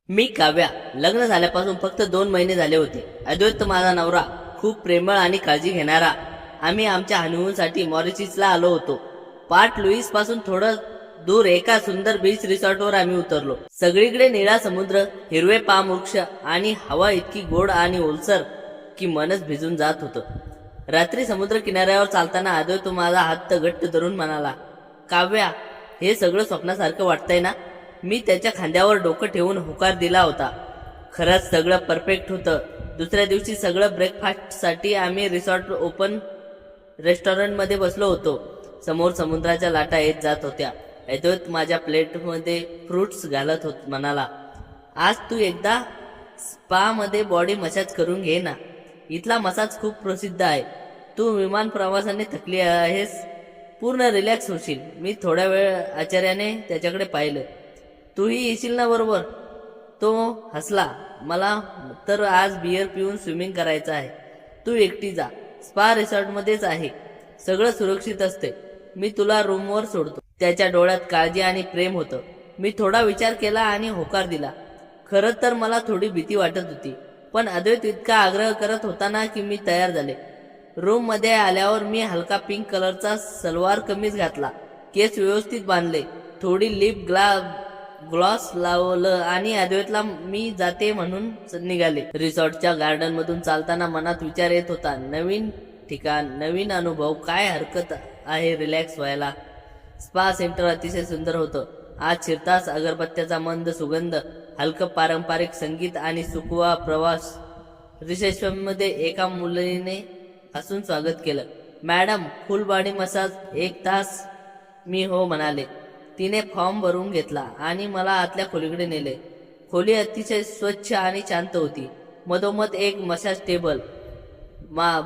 मी काव्या. लग्न झाल्यापासून फक्त 2 महिने झाले होते. अद्वैत माझा नवरा, खूप प्रेमळ आणि काळजी घेणारा. आम्ही आमच्या हनीमूनसाठी मॉरिशसला आलो होतो. पार्ट लुईस पासून थोडं दूर एका सुंदर बीच रिसॉर्टवर आम्ही उतरलो. सगळीकडे निळा समुद्र, हिरवे पाम वृक्ष आणि हवा इतकी गोड आणि ओलसर की मनच भिजून जात होतं. रात्री समुद्र किनाऱ्यावर चालताना अद्वैत माझा हात घट्ट धरून म्हणाला, काव्या, हे सगळं स्वप्नासारखं वाटतंय ना? मी त्याच्या खांद्यावर डोकं ठेवून होकार दिला होता. खरंच सगळं परफेक्ट होतं. दुसऱ्या दिवशी सगळं ब्रेकफास्टसाठी आम्ही रिसॉर्ट ओपन रेस्टॉरंटमध्ये बसलो होतो. समोर समुद्राच्या लाटा येत जात होत्या. अद्वैत माझ्या प्लेटमध्ये फ्रुट्स घालत म्हणाला, आज तू एकदा स्पामध्ये बॉडी मसाज करून घे ना. इथला मसाज खूप प्रसिद्ध आहे. तू विमान प्रवासाने थकली आहेस, पूर्ण रिलॅक्स होशील. मी थोड्या वेळ आश्चर्याने त्याच्याकडे पाहिलं. तूही येशील ना बरोबर? तो हसला. मला तर आज बियर पिऊन स्विमिंग करायचं आहे. तू एकटी जा, स्पा रिसॉर्टमध्येच आहे, सगळं सुरक्षित असते. मी तुला रूमवर सोडतो. त्याच्या डोळ्यात काळजी आणि प्रेम होतं. मी थोडा विचार केला आणि होकार दिला. खरं तर मला थोडी भीती वाटत होती, पण अद्वैत इतका आग्रह करत होता ना की मी तयार झाले. रूम मध्ये आल्यावर मी हलका पिंक कलरचा सलवार कमीज घातला, केस व्यवस्थित बांधले, थोडी लिप ग्लॉस लावलं आणि अद्वैतला मी जाते म्हणून निघाले. रिसॉर्टच्या गार्डन मधून चालताना मनात विचार येत होता, नवीन ठिकाण, नवीन अनुभव, काय हरकत आहे रिलॅक्स व्हायला. स्पा सेंटर अतिशय सुंदर होतं. आज शिरताच अगरबत्त्याचा मंद सुगंध, हलकं पारंपरिक संगीत आणि सुखवा प्रवास. रिसेप्शनमध्ये एका मुलीने हसून स्वागत केलं. मॅडम, फुल बॉडी मसाज 1 तास? मी हो म्हणाले. तिने फॉर्म भरून घेतला आणि मला आतल्या खोलीकडे नेले. खोली अतिशय स्वच्छ आणि शांत होती. मधोमध एक मसाज टेबल,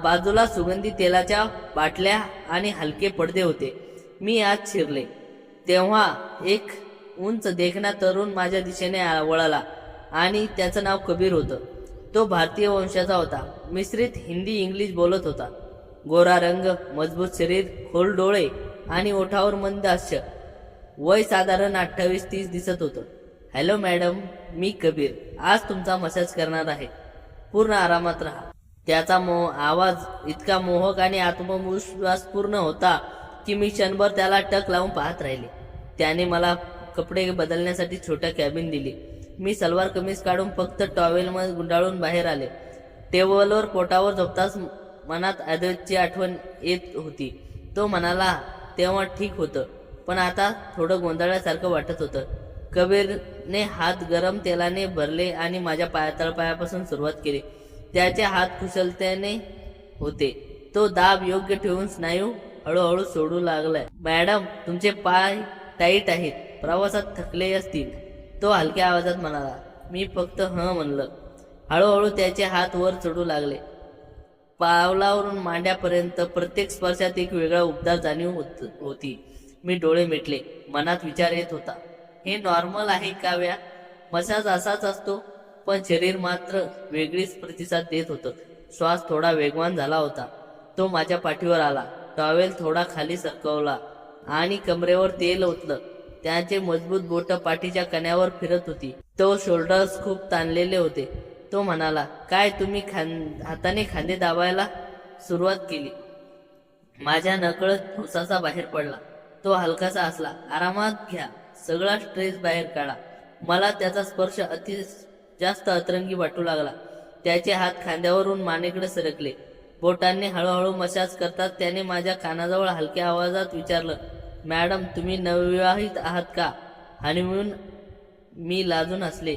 बाजूला सुगंधी तेलाच्या बाटल्या आणि हलके पडदे होते. मी आत शिरले तेव्हा एक उंच देखणा तरुण माझ्या दिशेने वळाला आणि त्याचं नाव कबीर होतं. तो भारतीय वंशाचा होता. मिश्रित हिंदी इंग्लिश बोलत होता. गोरा रंग, मजबूत शरीर, खोल डोळे आणि ओठावर मंद हास्य. वय साधारण 28-30 दिसत होतं. हॅलो मॅडम, मी कबीर, आज तुमचा मसाज करणार आहे. पूर्ण आरामात राहा. त्याचा आवाज इतका मोहक आणि आत्मविश्वासपूर्ण होता की मी क्षणभर त्याला टक लावून पाहत राहिले. त्याने मला कपडे बदलण्यासाठी छोट्या कॅबिन दिली. मी सलवार कमीज काढून फक्त टॉवेलमध्ये गुंडाळून बाहेर आले. टेबलवर पोटावर झोपताच मनात अद्वैतची आठवण येत होती. तो म्हणाला तेव्हा ठीक होतं, पण आता थोडं गोंधळल्यासारखं वाटत होतं. कबीरने हात गरम तेलाने भरले आणि माझ्या तळपायापासून सुरुवात केली. त्याचे हात कुशलतेने होते. तो दाब योग्य ठेवून स्नायू हळूहळू सोडू लागलाय. मॅडम, तुमचे पाय टाईट आहेत, प्रवासात थकले असतील, तो हलक्या आवाजात म्हणाला. मी फक्त हं म्हणलं. हळूहळू त्याचे हात वर चढू लागले. पावलावरून मांड्यापर्यंत प्रत्येक स्पर्शात एक वेगळा उबदार जाणीव होती. मी डोळे मिटले. मनात विचार येत होता, हे नॉर्मल आहे काव्या? मसाज असाच असतो? पण शरीर मात्र वेगळीच प्रतिसाद देत होतं. श्वास थोडा वेगवान झाला होता. तो माझ्या पाठीवर आला. टॉवेल थोडा खाली सरकवला आणि कमरेवर तेल ओतलं. त्याचे मजबूत बोट पाठीच्या कण्यावर फिरत होती. तो शोल्डर्स खूप ताणलेले होते. तो म्हणाला, काय तुम्ही हाताने खांदे दाबायला सुरुवात केली? माझ्या नकळत उसासा बाहेर पडला. तो हलकासा हसला. आरामात घ्या, सगळा स्ट्रेस बाहेर काढा. मला त्याचा स्पर्श जास्त अतरंगी वाटू लागला. त्याचे हात खांद्यावरून मानेकडे सरकले. बोटांनी हळूहळू मसाज करतात त्याने माझ्या कानाजवळ हलक्या आवाजात विचारलं, मॅडम, तुम्ही नवविवाहित आहात का? हनीमून? मी लाजून हसले.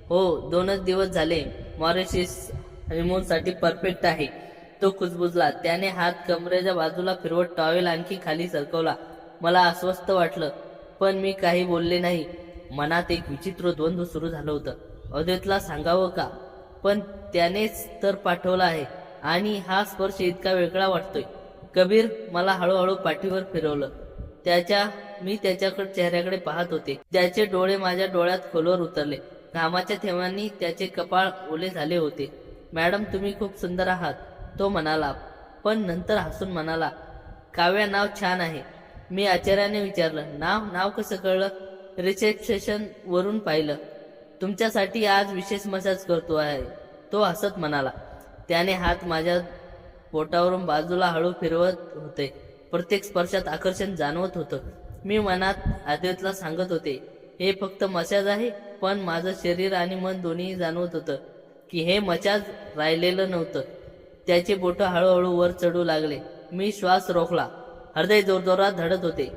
हो, 2च दिवस झाले. मॉरिशस हनीमूनसाठी परफेक्ट आहे. तो कुजबुजला. त्याने हात कमरेच्या बाजूला फिरवत टॉवेल आणखी खाली सरकवला. मला अस्वस्थ वाटलं, पण मी काही बोलले नाही. मनात एक विचित्र द्वंद्व सुरू झालं होतं. अद्वैतला सांगावं का? पण त्यानेच तर पाठवला आहे आणि हा स्पर्श इतका वेगळा वाटतोय. कबीर मला हळूहळू पाठीवर फिरवलं. मी त्याच्याकडे चेहऱ्याकडे पाहत होते. त्याचे डोळे माझ्या डोळ्यात खोलवर उतरले. घामाच्या थेंबांनी त्याचे कपाळ ओले झाले होते. मॅडम, तुम्ही खूप सुंदर आहात, तो म्हणाला, पण नंतर हसून म्हणाला, काव्या, नाव छान आहे. मी आश्चर्याने विचारलं, नाव कसं कळलं? रिसेप्शन वरून पाहिलं. तुमच्यासाठी आज विशेष मसाज करतो आहे, तो हसत म्हणाला. त्याने हात माझ्या पोटावरून बाजूला हळू फिरवत होते. प्रत्येक स्पर्शात आकर्षण जाणवत होतं. मी मनात अद्वैतला सांगत होते, हे फक्त मसाज आहे, पण माझं शरीर आणि मन दोन्ही जाणवत होतं की हे मसाज राहिलेलं नव्हतं. त्याचे बोटं हळूहळू वर चढू लागले. मी श्वास रोखला. हृदय जोरजोरात धडत होते.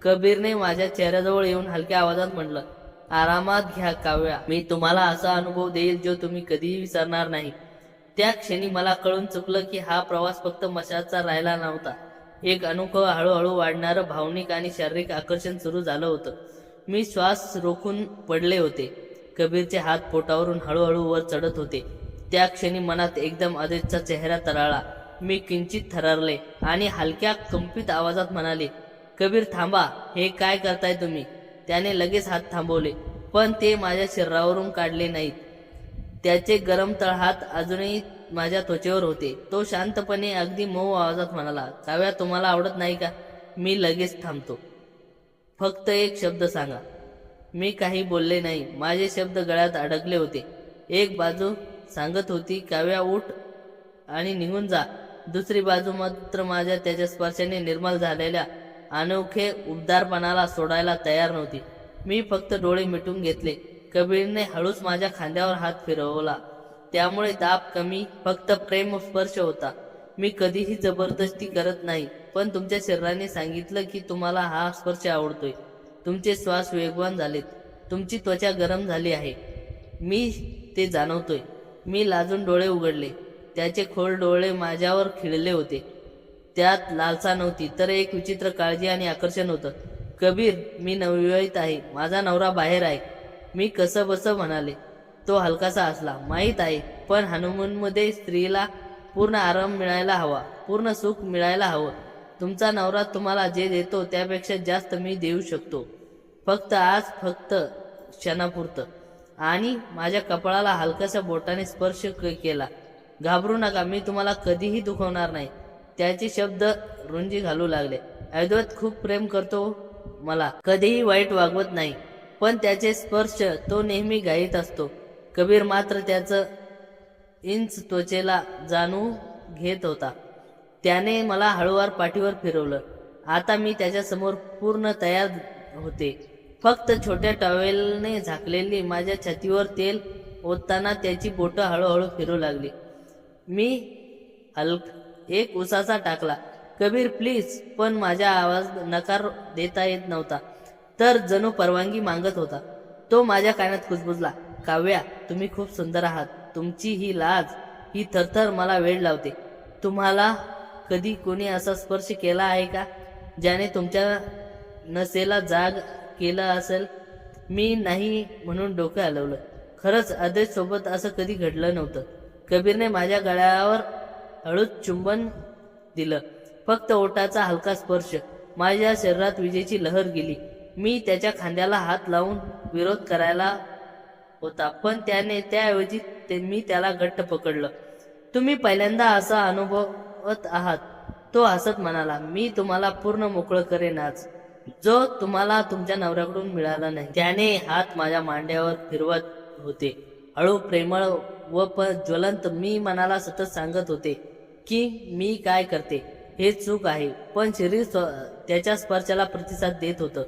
कबीरने माझ्या चेहऱ्याजवळ येऊन हलक्या आवाजात म्हटलं, आरामात घ्या काव्या, मी तुम्हाला असा अनुभव देईल जो तुम्ही कधीही विसरणार नाही. त्या क्षणी मला कळून चुकलं की हा प्रवास फक्त मसाजचा राहिला नव्हता. एक अनोखं हळूहळू वाढणारं भावनिक आणि शारीरिक आकर्षण सुरू झालं होतं. मी श्वास रोखून पडले होते. कबीरचे हात पोटावरून हळूहळू वर चढत होते. त्या क्षणी मनात एकदम अद्वैतचा चेहरा तरळला. मी किंचित थरारले आणि हलक्या कंपित आवाजात म्हणाले, कबीर थांबा, हे काय करताय तुम्ही? त्याने लगेच हात थांबवले, पण ते माझ्या शरीरावरून काढले नाहीत. त्याचे गरम तळहात अजूनही माझ्या त्वचेवर होते. तो शांतपणे अगदी मऊ आवाजात म्हणाला, काव्या, तुम्हाला आवडत नाही का? मी लगेच थांबतो. फक्त एक शब्द सांगा. मी काही बोलले नाही. माझे शब्द गळ्यात अडकले होते. एक बाजू सांगत होती, काव्या उठ आणि निघून जा. दुसरी बाजू मात्र माझ्या त्याच्या स्पर्शाने निर्मल झालेल्या अनोखे उबदारपणाला सोडायला तयार नव्हती. मी फक्त डोळे मिटून घेतले. कबीरने हळूच माझ्या खांद्यावर हात फिरवला. त्यामुळे दाब कमी, फक्त प्रेम स्पर्श होता. मी कधीही जबरदस्ती करत नाही, पण तुमच्या शरीराने सांगितलं की तुम्हाला हा स्पर्श आवडतोय. तुमचे श्वास वेगवान झालेत. तुमची त्वचा गरम झाली आहे. मी ते जाणवतोय. मी लाजून डोळे उघडले. त्याचे खोल डोळे माझ्यावर खिळले होते. त्यात लालसा नव्हती, तर एक विचित्र काळजी आणि आकर्षण होतं. कबीर, मी नवविवाहित आहे. माझा नवरा बाहेर आहे. मी कसंबसं म्हणाले. तो हलकासा हसला. माहीत आहे, पण हनीमूनमध्ये स्त्रीला पूर्ण आराम मिळायला हवा, पूर्ण सुख मिळायला हवं. तुमचा नवरा तुम्हाला जे देतो त्यापेक्षा जास्त मी देऊ शकतो. फक्त आज, फक्त क्षणापुरतं. आणि माझ्या कपाळाला हलकाशा बोटाने स्पर्श केला. घाबरू नका, मी तुम्हाला कधीही दुखवणार नाही. त्याचे शब्द रुंजी घालू लागले. अद्वैत खूप प्रेम करतो मला, कधीही वाईट वागवत नाही, पण त्याचे स्पर्श तो नेहमी गायीत असतो. कबीर मात्र त्याचं इंच त्वचेला जाणून घेत होता. त्याने मला हळूवार पाठीवर फिरवलं. आता मी त्याच्यासमोर पूर्ण तयार होते. फक्त छोट्या टॉवेलने झाकलेली माझ्या छातीवर तेल ओतताना त्याची बोटं हळूहळू फिरू लागली. मी एक उसाचा टाकला, कबीर प्लीज, पण माझा आवाज नकार देता येत नव्हता, तर जणू परवानगी मागत होता. तो माझ्या कानात कुजबुजला, काव्या, तुम्ही खूप सुंदर आहात. तुमची ही लाज, ही थरथर मला वेड लावते. तुम्हाला कधी कोणी असा स्पर्श केला आहे का, ज्याने तुमच्या नसेला जाग केलं असेल? मी नाही म्हणून डोकं हलवलं. खरंच अद्वैत सोबत असं कधी घडलं नव्हतं. कबीरने माझ्या गळ्यावर हळूच चुंबन दिलं. फक्त ओठाचा हलका स्पर्श. माझ्या शरीरात विजेची लहर गेली. मी त्याच्या खांद्याला हात लावून विरोध करायला होता, पण त्याऐवजी मी त्याला घट्ट पकडलं. तुम्ही पहिल्यांदा असा अनुभवत आहात, तो हसत म्हणाला. मी तुम्हाला पूर्ण मोकळं करेन आज, जो तुम्हाला तुमच्या नवऱ्याकडून मिळाला नाही. त्याने हात माझ्या मांड्यावर फिरवत होते, हळू, प्रेमळ व ज्वलंत. मी मनाला सतत सांगत होते की मी काय करते हे चूक आहे, पण शरीर त्याच्या स्पर्शाला प्रतिसाद देत होतं.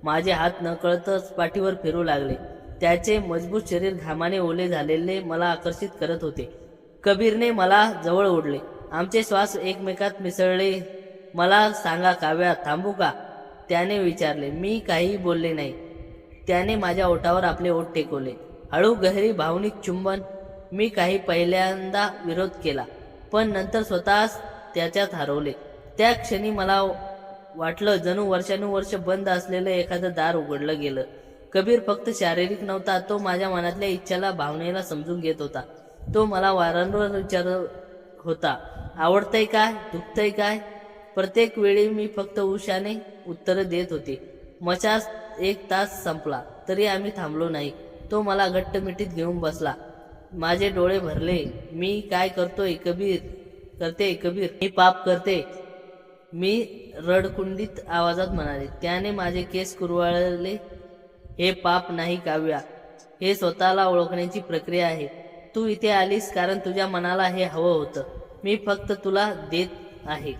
माझे हात नकळतच पाठीवर फिरू लागले. त्याचे मजबूत शरीर घामाने ओले झालेले मला आकर्षित करत होते. कबीरने मला जवळ ओढले. आमचे श्वास एकमेकात मिसळले. मला सांगा काव्या, थांबू का, त्याने विचारले. मी काही बोलले नाही. त्याने माझ्या ओठावर आपले ओठ टेकवले. हळू, गहरी, भावनिक चुंबन. मी पहिल्यांदा विरोध केला, पण नंतर स्वतःच त्याच्यात हरवले. त्या क्षणी मला वाटलं जणू वर्षानुवर्ष बंद असलेलं एखादं दार उघडलं गेलं. कबीर फक्त शारीरिक नव्हता, तो माझ्या मनातल्या इच्छाला, भावनेला समजून घेत होता. तो मला वारंवार विचारत होता, आवडतंय काय, दुखतंय काय? प्रत्येक वेळी मी फक्त उशाने उत्तर देत होते. मसाज 1 तास संपला तरी आम्ही थांबलो नाही. तो मला घट्ट मिठीत घेऊन बसला. माझे डोळे भरले. मी काय करते कबीर, मी पाप करते, मी रडकुंडीत आवाजात म्हणाले. त्याने माझे केस कुरवाळले. हे पाप नाही काव्या, हे स्वतःला ओळखण्याची प्रक्रिया आहे. तू इथे आलीस कारण तुझ्या मनाला हे हवं होतं. मी फक्त तुला देत आहे.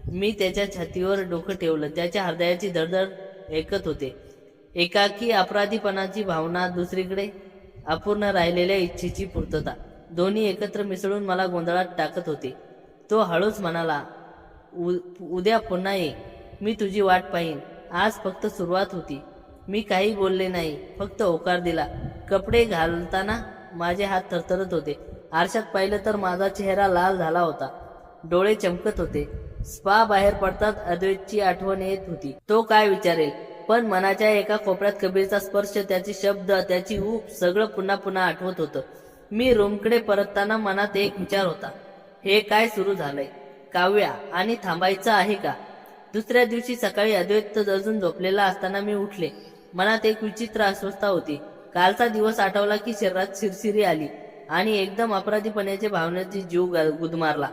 मी त्याच्या छातीवर डोकं ठेवलं. त्याच्या हृदयाची धडधड ऐकत होते. एकाकी अपराधीपणाची भावना, दुसरीकडे अपूर्ण राहिलेल्या इच्छेची पूर्तता, दोन्ही एकत्र मिसळून मला गोंधळात टाकत होते. तो हळूच म्हणाला, उद्या पुन्हा ये. मी तुझी वाट पाहीन. आज फक्त सुरुवात होती. मी काही बोलले नाही, फक्त होकार दिला. कपडे घालताना माझे हात थरथरत होते. आरशात पाहिलं तर माझा चेहरा लाल झाला होता. डोळे चमकत होते. स्पा बाहेर पडतात अद्वैतची आठवण येत होती. तो काय विचारेल, पण मनाच्या एका कोपऱ्यात कबीरचा स्पर्श, त्याचे शब्द, त्याची ऊब सगळं पुन्हा पुन्हा आठवत होतं. मी रूमकडे परतताना मनात एक विचार होता. हे काय सुरू झालंय? काव्या आणि थांबायचं आहे का? दुसऱ्या दिवशी सकाळी अद्वैत अजून झोपलेला असताना मी उठले. मनात एक विचित्र अस्वस्थता होती. कालचा दिवस आठवला की शरीरात शिरशिरी आली आणि एकदम अपराधीपणाच्या भावनेची जीव गुदमारला.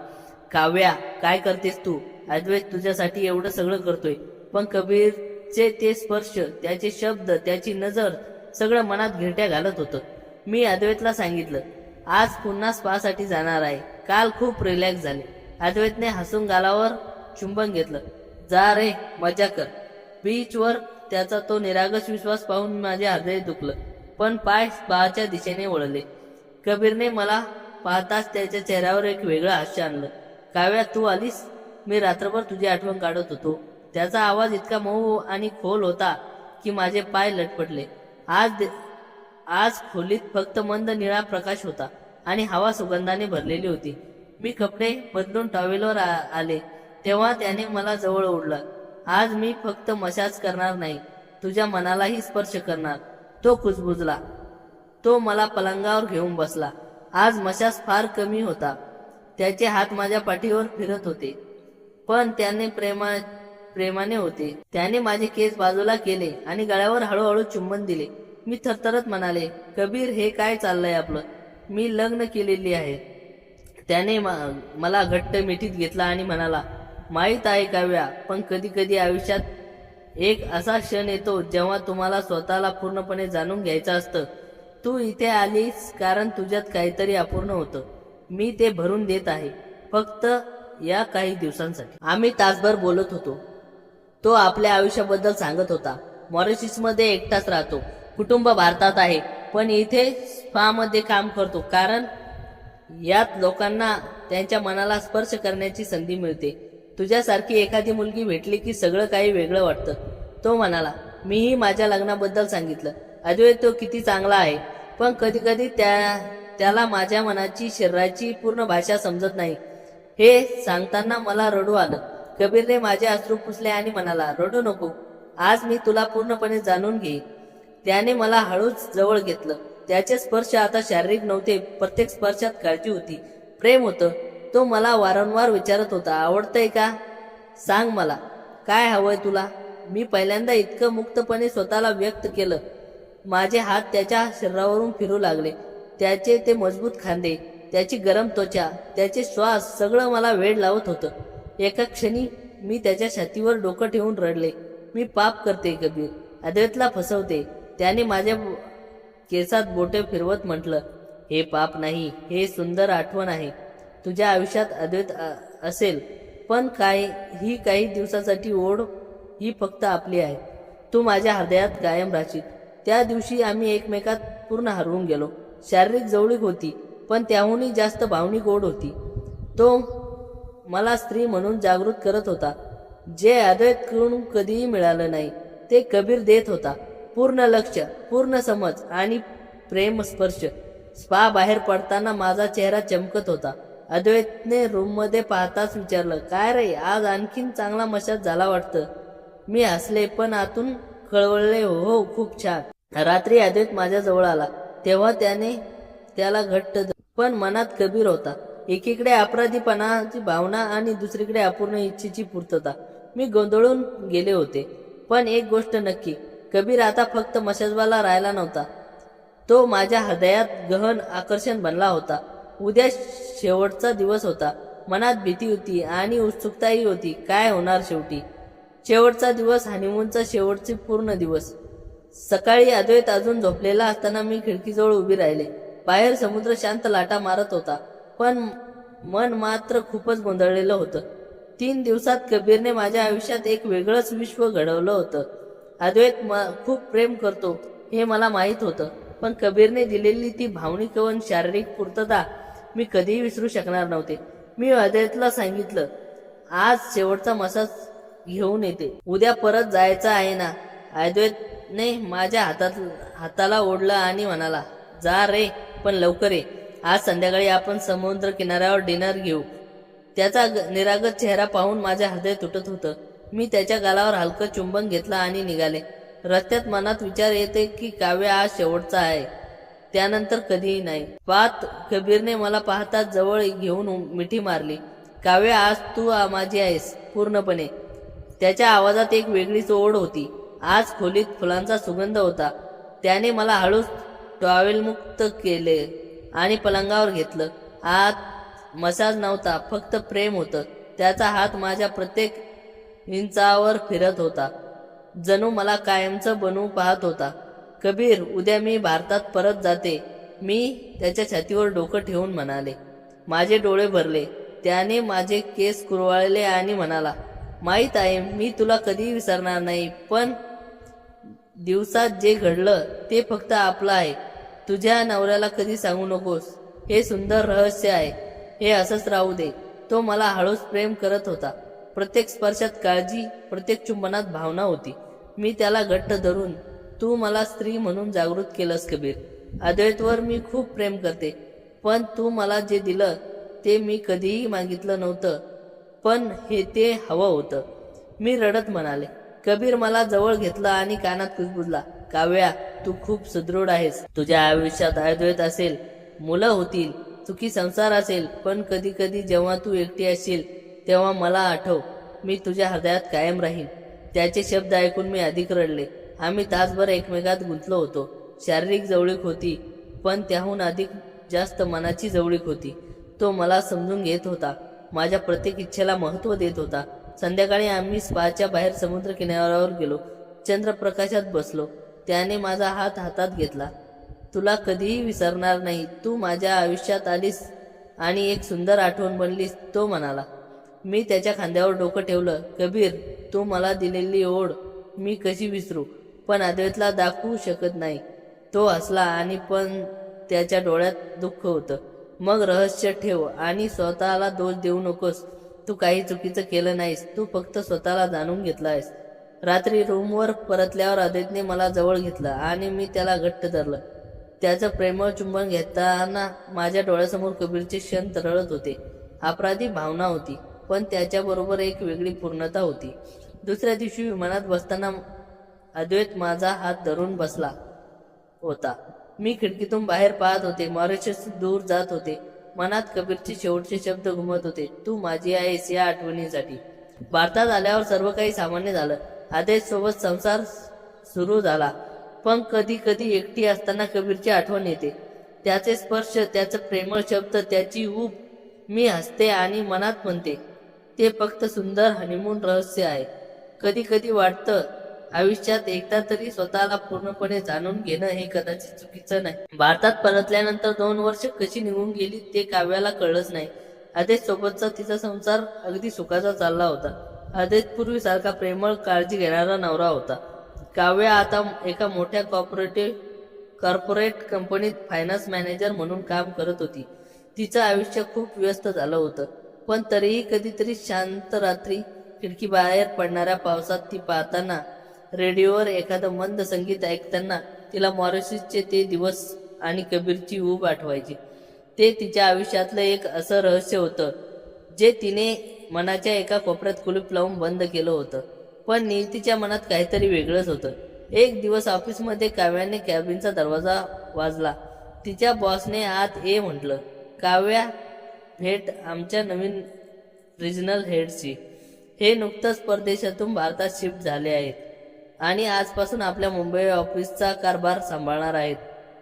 काव्या, काय करतेस तू? अद्वैत तुझ्यासाठी एवढं सगळं करतोय, पण कबीरचे ते स्पर्श, त्याचे शब्द, त्याची नजर सगळं मनात घिरट्या घालत होतं. मी अद्वैतला सांगितलं, आज पुन्हा स्पासाठी जाणार आहे. काल खूप रिलॅक्स झाले. अद्वैतने हसून गालावर चुंबन घेतलं. जा रे, मजा कर. बीचवर त्याचा तो निरागस विश्वास पाहून माझे हृदय दुखलं, पण पाय स्पाच्या दिशेने वळले. कबीरने मला पाहताच त्याच्या चेहऱ्यावर एक वेगळं हास्य आणलं. काव्या, तू आलीस? मी रात्रभर तुझी आठवण काढत होतो. त्याचा आवाज इतका मऊ आणि खोल होता की माझे पाय लटपटले. आज खोलीत फक्त मंद निळा प्रकाश होता आणि हवा सुगंधाने भरलेली होती. मी कपडे बदलून टॉवेलवर आले तेव्हा त्याने मला जवळ ओढलं. आज मी फक्त मसाज करणार नाही, तुझ्या मनालाही स्पर्श करणार. तो कुजबुजला. तो मला पलंगावर घेऊन बसला. आज मसाज फार कमी होता. त्याचे हात माझ्या पाठीवर फिरत होते, पण त्याने प्रेमाने होते. त्याने माझे केस बाजूला केले आणि गळ्यावर हळूहळू चुंबन दिले. मी थरथरत म्हणाले, कबीर, हे काय चाललंय आपलं? मी लग्न केलेली आहे. त्याने मला घट्ट मिठीत घेतला आणि म्हणाला, माहीत आहे काव्या, पण कधी कधी आयुष्यात एक असा क्षण येतो जेव्हा तुम्हाला स्वतःला पूर्णपणे जाणून घ्यायचं असतं. तू इथे आलीस कारण तुझ्यात काहीतरी अपूर्ण होतं. मी ते भरून देत आहे, फक्त या काही दिवसांसाठी. आम्ही तासभर बोलत होतो. तो आपल्या आयुष्याबद्दल सांगत होता. मॉरिशसमध्ये एकटाच राहतो. कुटुंब भारतात आहे, पण इथे स्पामध्ये काम करतो कारण यात लोकांना त्यांच्या मनाला स्पर्श करण्याची संधी मिळते. तुझ्यासारखी एखादी मुलगी भेटली की सगळं काही वेगळं वाटतं. तो म्हणाला. मीही माझ्या लग्नाबद्दल सांगितलं. अद्वैत तो किती चांगला आहे, पण कधी कधी त्याला माझ्या मनाची, शरीराची पूर्ण भाषा समजत नाही. हे सांगताना मला रडू आलं. कबीरने माझे अश्रू पुसले आणि म्हणाला, रडू नको, आज मी तुला पूर्णपणे जाणून घेईन. त्याने मला हळूच जवळ घेतलं. त्याचे स्पर्श आता शारीरिक नव्हते, प्रत्येक स्पर्शात काळजी होती, प्रेम होतं. तो मला वारंवार विचारत होता, आवडतंय का? सांग मला, काय हवंय तुला? मी पहिल्यांदा इतकं मुक्तपणे स्वतःला व्यक्त केलं. माझे हात त्याच्या शरीरावरून फिरू लागले. त्याचे ते मजबूत खांदे, त्याची गरम त्वचा, त्याचे श्वास, सगळं मला वेड लावत होतं. एका क्षणी मी त्याच्या छातीवर डोकं ठेवून रडले. मी पाप करते कबीर, अद्वैतला फसवते. त्याने माझ्या केसात बोटे फिरवत म्हटलं, हे पाप नाही, हे सुंदर आठवण आहे. तुझ्या आयुष्यात अद्वैत असेल, पण ही काही दिवसासाठी ओढ ही फक्त आपली आहे. तू माझ्या हृदयात कायम राहशील. त्या दिवशी आम्ही एकमेकात पूर्ण हरवून गेलो. शारीरिक जवळीक होती, पण त्याहूनही जास्त भावनिक ओढ होती. तो मला स्त्री म्हणून जागृत करत होता. जे अद्वैतकडून कधीही मिळालं नाही ते कबीर देत होता. पूर्ण लक्ष, पूर्ण समज आणि प्रेम स्पर्श. स्पा बाहेर पडताना माझा चेहरा चमकत होता. अद्वैतने रूममध्ये पाहताच विचारलं, काय रे, आज आणखीन चांगला मसाज झाला वाटतं. मी हसले, पण आतून कळवळले, हो, खूप छान. रात्री अद्वैत माझ्या जवळ आला तेव्हा त्याला घट्ट, पण मनात कबीर होता. एकीकडे अपराधीपणाची भावना आणि दुसरीकडे अपूर्ण इच्छेची पूर्तता. मी गोंधळून गेले होते, पण एक गोष्ट नक्की, कबीर आता फक्त मसाजवाला राहिला नव्हता. तो माझ्या हृदयात गहन आकर्षण बनला होता. उद्या शेवटचा दिवस होता. मनात भीती होती आणि उत्सुकताही होती. काय होणार शेवटी? शेवटचा दिवस, हनीमूनचा शेवटचे पूर्ण दिवस. सकाळी अद्वैत अजून झोपलेला असताना मी खिडकीजवळ उभी राहिले. बाहेर समुद्र शांत लाटा मारत होता, पण मन मात्र खूपच गोंधळलेलं होतं. 3 दिवसात कबीरने माझ्या आयुष्यात एक वेगळंच विश्व घडवलं होतं. अद्वैत खूप प्रेम करतो हे मला माहीत होतं, पण कबीरने दिलेली ती भावनिक व शारीरिक पूर्तता मी कधीही विसरू शकणार नव्हते. मी अद्वैतला सांगितलं, आज शेवटचा मसाज घेऊन येते, उद्या परत जायचं आहे ना. अद्वैतने माझ्या हाताला ओढलं आणि म्हणाला, जा रे, पण लवकर ये. आज संध्याकाळी आपण समुद्र किनाऱ्यावर डिनर घेऊ. त्याचा निरागस चेहरा पाहून माझ्या हृदय तुटत होतं. मी त्याच्या गालावर हलकं चुंबन घेतलं आणि निघाले. रस्त्यात मनात विचार येते की काव्य आज शेवटचा आहे, त्यानंतर कधीही नाही. पात कबीरने मला पाहताच जवळ घेऊन मिठी मारली. काव्य, आज तू माझी आहेस पूर्णपणे. त्याच्या आवाजात एक वेगळीच ओढ होती. आज खोलीत फुलांचा सुगंध होता. त्याने मला हळूच टॉवेलमुक्त केले आणि पलंगावर घेतलं. आत मसाज नव्हता, फक्त प्रेम होतं. त्याचा हात माझ्या प्रत्येक इंचावर फिरत होता, जणू मला कायमचं बनवू पाहत होता. कबीर, उद्या मी भारतात परत जाते, मी त्याच्या छातीवर डोकं ठेवून म्हणाले. माझे डोळे भरले. त्याने माझे केस कुरवाळले आणि म्हणाला, माहीत आहे, मी तुला कधीही विसरणार नाही, पण दिवसात जे घडलं ते फक्त आपलं आहे. तुझ्या नवऱ्याला कधी सांगू नकोस. हे सुंदर रहस्य आहे, हे असंच राहू दे. तो मला हळूच प्रेम करत होता. प्रत्येक स्पर्शात काळजी, प्रत्येक चुंबनात भावना होती. मी त्याला घट्ट धरून, तू मला स्त्री म्हणून जागृत केलंस कबीर. अद्वैतवर मी खूप प्रेम करते, पण तू मला जे दिलं ते मी कधीही मागितलं नव्हतं, पण हे ते हवं होतं. मी रडत म्हणाले. कबीर मला जवळ घेतला आणि कानात कुजबुजला, काव्या, तू खूप सुदृढ आहेस. तुझ्या आयुष्यात अद्वैत असेल, मुलं होतील, सुखी संसार असेल, पण कधी कधी जेव्हा तू एकटी असशील तेव्हा मला आठव, मी तुझ्या हृदयात कायम राहीन. त्याचे शब्द ऐकून मी अधिक रडले. आम्ही तासभर एकमेकात गुंतलो होतो. शारीरिक जवळीक होती, पण त्याहून अधिक जास्त मनाची जवळीक होती. तो मला समजून घेत होता, माझ्या प्रत्येक इच्छेला महत्त्व देत होता. संध्याकाळी आम्ही स्पाच्या बाहेर समुद्र किनाऱ्यावर गेलो. चंद्रप्रकाशात बसलो. त्याने माझा हात हातात घेतला. तुला कधीही विसरणार नाही, तू माझ्या आयुष्यात आलीस आणि एक सुंदर आठवण बनलीस, तो म्हणाला. मी त्याच्या खांद्यावर डोकं ठेवलं. कबीर, तू मला दिलेली ओढ मी कशी विसरू, पण अद्वैतला दाखवू शकत नाही. तो हसला आणि पण त्याच्या डोळ्यात दुःख होतं. मग रहस्य ठेव आणि स्वतःला दोष देऊ नकोस. तू काही चुकीचं केलं नाहीस, तू फक्त स्वतःला जाणून घेतलं आहेस. रात्री रूमवर परतल्यावर अद्वैतने मला जवळ घेतलं आणि मी त्याला घट्ट धरलं. त्याचं प्रेमळ चुंबन घेताना माझ्या डोळ्यासमोर कबीरचे क्षण तरळत होते. अपराधी भावना होती, पण त्याच्याबरोबर एक वेगळी पूर्णता होती. दुसऱ्या दिवशी विमानात बसताना अद्वैत माझा हात धरून बसला होता. मी खिडकीतून बाहेर पाहत होते. मॉरिशस दूर जात होते. मनात कबीरचे शेवटचे शब्द घुमत होते, तू माझी आहेस या आठवणीसाठी. भारतात आल्यावर सर्व काही सामान्य झालं. अद्वैत सोबत संसार सुरू झाला, पण कधी कधी एकटी असताना कबीरची आठवण येते. त्याचे स्पर्श, त्याचे प्रेमळ शब्द, त्याची ऊब. मी हसते आणि मनात म्हणते, ते फक्त सुंदर हनीमून रहस्य आहे. कधी कधी वाटतं, आयुष्यात एकदा तरी स्वतःला पूर्णपणे जाणून घेणं हे कदाचित चुकीचं नाही. भारतात परतल्यानंतर 2 वर्ष कशी निघून गेली ते काव्याला कळलंच नाही. अद्वैत सोबतचा तिचा संसार अगदी सुखाचा चालला होता. अद्वैत पूर्वीसारखा प्रेमळ, काळजी घेणारा नवरा होता. काव्य आता एका मोठ्या कॉर्पोरेट कंपनीत फायनान्स मॅनेजर म्हणून काम करत होती. तिचं आयुष्य खूप व्यस्त झालं होतं, पण तरीही कधीतरी शांत रात्री खिडकी बाहेर पडणाऱ्या पावसात ती पाहताना, रेडिओवर एखादं मंद संगीत ऐकताना तिला मॉरिशसचे ते दिवस आणि कबीरची ऊब आठवायची. ते तिच्या आयुष्यातलं एक असं रहस्य होतं जे तिने मनाच्या एका कोपऱ्यात कुलूप लावून बंद केलं होतं. पण नियतीच्या मनात काहीतरी वेगळंच होतं. एक दिवस ऑफिसमध्ये काव्याने कॅबिनचा दरवाजा वाजला. तिच्या बॉसने आत ये म्हटलं. काव्या, भेट आमच्या नवीन रिजनल हेडची. हे नुकतंच परदेशातून भारतात शिफ्ट झाले आहेत आणि आजपासून आपल्या मुंबई ऑफिसचा कारभार सांभाळणार आहेत.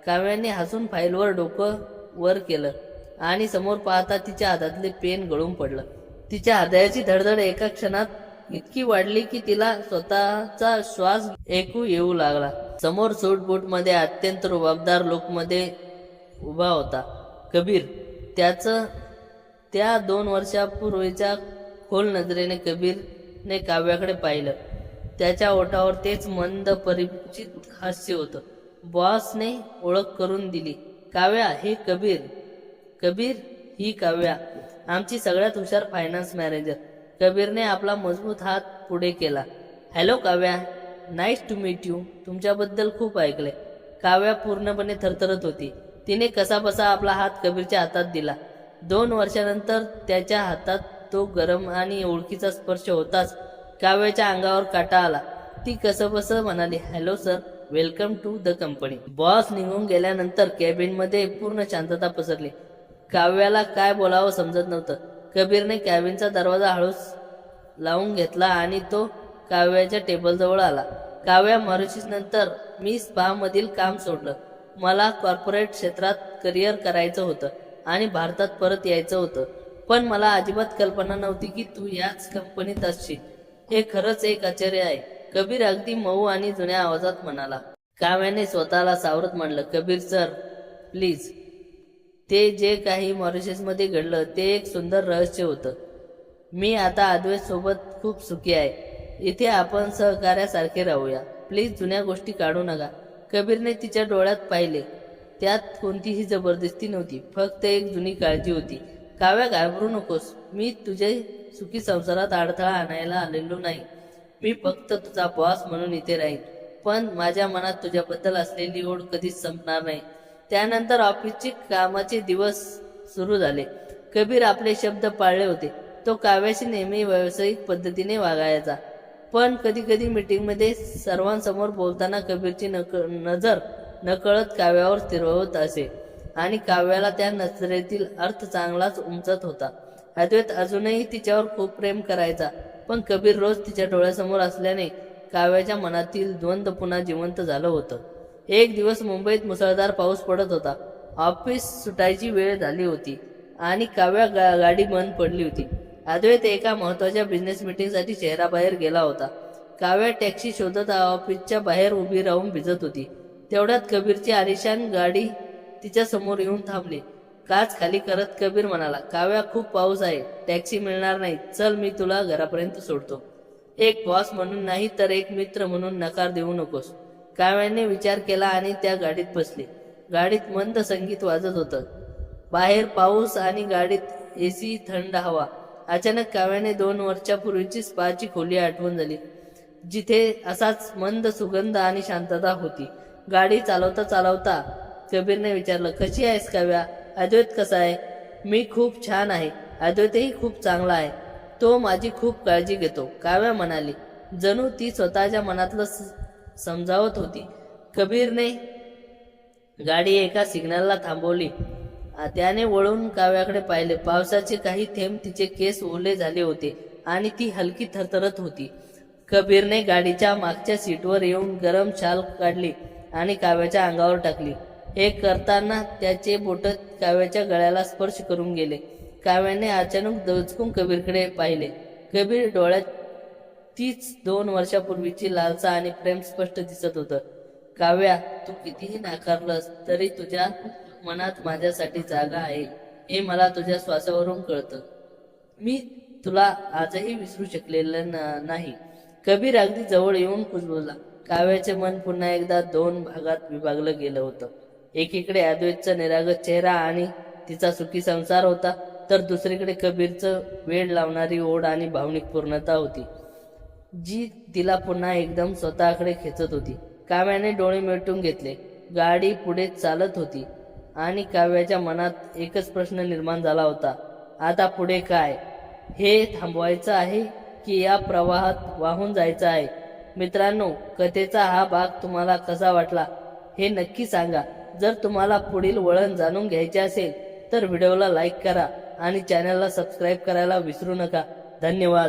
काव्याने हसून फाईलवर डोकं वर केलं आणि समोर पाहता तिच्या हातातले पेन गळून पडलं. तिच्या हृदयाची धडधड एका क्षणात इतकी वाढली की तिला स्वतःचा श्वास ऐकू येऊ लागला. समोर सूट बूट मध्ये अत्यंत रुबाबदार लुक मध्ये उभा होता कबीर. त्या 2 वर्षापूर्वीच्या खोल नजरेने कबीरने काव्याकडे पाहिलं. त्याच्या ओठावर तेच मंद परिचित हास्य होतं. बॉसने ओळख करून दिली. काव्या, हे कबीर. कबीर, ही काव्या, आमची सगळ्यात हुशार फायनान्स मॅनेजर. कबीरने आपला मजबूत हात पुढे केला. Hello Kavya, nice to meet you. तुमच्याबद्दल खूप ऐकले. काव्या पूर्णपणे थरथरत होती. तिने कसाबसा आपला हात कबीरच्या हातात दिला. 2 वर्षानंतर त्याच्या हातात तो गरम आणि ओळखीचा स्पर्श होताच काव्याच्या अंगावर काटा आला. ती कसबस म्हणाली, hello sir, welcome to the company. Boss निघून गेल्यानंतर कॅबिनमध्ये पूर्ण शांतता पसरली. काव्याला काय बोलावं समजत नव्हतं. कबीरने कॅबिनचा दरवाजा हळूच लावून घेतला आणि तो काव्याच्या टेबलजवळ आला. काव्या, मॉरिशस नंतर मी स्पा मधील काम सोडलं. मला कॉर्पोरेट क्षेत्रात करिअर करायचं होतं आणि भारतात परत यायचं होतं. पण मला अजिबात कल्पना नव्हती की तू याच कंपनीत असशील. हे खरंच एक आश्चर्य आहे. कबीर अगदी मऊ आणि जुन्या आवाजात म्हणाला. काव्याने स्वतःला सावरत म्हणलं, कबीर सर, प्लीज. ते जे काही मॉरिशसमध्ये घडलं ते एक सुंदर रहस्य होतं. मी आता अद्वैत सोबत खूप सुखी आहे. इथे आपण सहकार्यासारखे राहूया. प्लीज जुन्या गोष्टी काढू नका. कबीरने तिच्या डोळ्यात पाहिले. त्यात कोणतीही जबरदस्ती नव्हती, फक्त एक जुनी काळजी होती. काव्या, घाबरू नकोस. मी तुझ्या सुखी संसारात अडथळा आणायला आलेलो नाही. मी फक्त तुझा बॉस म्हणून इथे राहीन. पण माझ्या मनात तुझ्याबद्दल असलेली ओढ कधीच संपणार नाही. त्यानंतर ऑफिसचे कामाचे दिवस सुरू झाले. कबीर आपले शब्द पाळले होते. तो काव्याशी नेहमी व्यावसायिक पद्धतीने वागायचा. पण कधी कधी मीटिंगमध्ये सर्वांसमोर बोलताना कबीरची नजर नकळत काव्यावर स्थिरवत असे आणि काव्याला त्या नजरेतील अर्थ चांगलाच उमजत होता. अद्वैत अजूनही तिच्यावर खूप प्रेम करायचा, पण कबीर रोज तिच्या डोळ्यासमोर असल्याने काव्याच्या मनातील द्वंद्व पुन्हा जिवंत झालं होतं. एक दिवस मुंबईत मुसळधार पाऊस पडत होता. ऑफिस सुटायची वेळ झाली होती आणि काव्या गाडी बंद पडली होती. अद्वैत एका महत्वाच्या बिझनेस मीटिंगसाठी शहराबाहेर गेला होता. काव्या टॅक्सी शोधत ऑफिसच्या बाहेर उभी राहून भिजत होती. तेवढ्यात कबीरची आलिशान गाडी तिच्या समोर येऊन थांबली. काच खाली करत कबीर म्हणाला, काव्या, खूप पाऊस आहे, टॅक्सी मिळणार नाही. चल, मी तुला घरापर्यंत सोडतो. एक बॉस म्हणून नाही तर एक मित्र म्हणून नकार देऊ नकोस. काव्याने विचार केला आणि त्या गाडीत बसली. गाडीत मंद संगीत वाजत होतं. बाहेर पाऊस आणि गाडीत एसी, थंड हवा. अचानक काव्याने 2 वर्षापूर्वीची स्पाची खोली आठवण झाली, जिथे असाच मंद सुगंध आणि शांतता होती. गाडी चालवता चालवता कबीरने विचारलं, कशी आहेस काव्या? अद्वैत कसा आहे? मी खूप छान आहे. अद्वैतही खूप चांगला आहे. तो माझी खूप काळजी घेतो, काव्या म्हणाली, जणू ती स्वतःच्या मनातलं समजावत होती. कबीरने गाडी एका सिग्नलला थांबवली. त्याने वळून काव्याकडे पाहिले. पावसाचे काही थेंब तिचे केस ओले झाले होते आणि ती हलकी थरथरत होती. कबीरने गाडीच्या मागच्या सीटवर येऊन गरम शाल काढली आणि काव्याच्या अंगावर टाकली. हे करताना त्याचे बोट काव्याच्या गळ्याला स्पर्श करून गेले. काव्याने अचानक दचकून कबीरकडे पाहिले. कबीर डोळ्यात तीच 2 वर्षापूर्वीची लालसा आणि प्रेम स्पष्ट दिसत होतं. काव्या, तू कितीही नाकारलंस तरी तुझ्या मनात माझ्यासाठी जागा आहे, हे मला तुझ्या श्वासावरून कळतं. मी तुला आजही विसरू शकलेलं नाही. कबीर अगदी जवळ येऊन कुजबुजला. काव्याचे मन पुन्हा एकदा 2 भागात विभागलं गेलं होतं. एकीकडे अद्वैतचा निरागस चेहरा आणि तिचा सुखी संसार होता, तर दुसरीकडे कबीरचं वेड लावणारी ओढ आणि भावनिक पूर्णता होती, जी तिला पुन्हा एकदम स्वतःकडे खेचत होती. काव्याने डोळे मिटून घेतले. गाडी पुढे चालत होती आणि काव्याच्या मनात एकच प्रश्न निर्माण झाला होता, आता पुढे काय? हे थांबवायचं आहे की या प्रवाहात वाहून जायचं आहे? मित्रांनो, कथेचा हा भाग तुम्हाला कसा वाटला हे नक्की सांगा. जर तुम्हाला पुढील वळण जाणून घ्यायचे असेल तर व्हिडिओला लाईक करा आणि चॅनलला सबस्क्राईब करायला विसरू नका. धन्यवाद.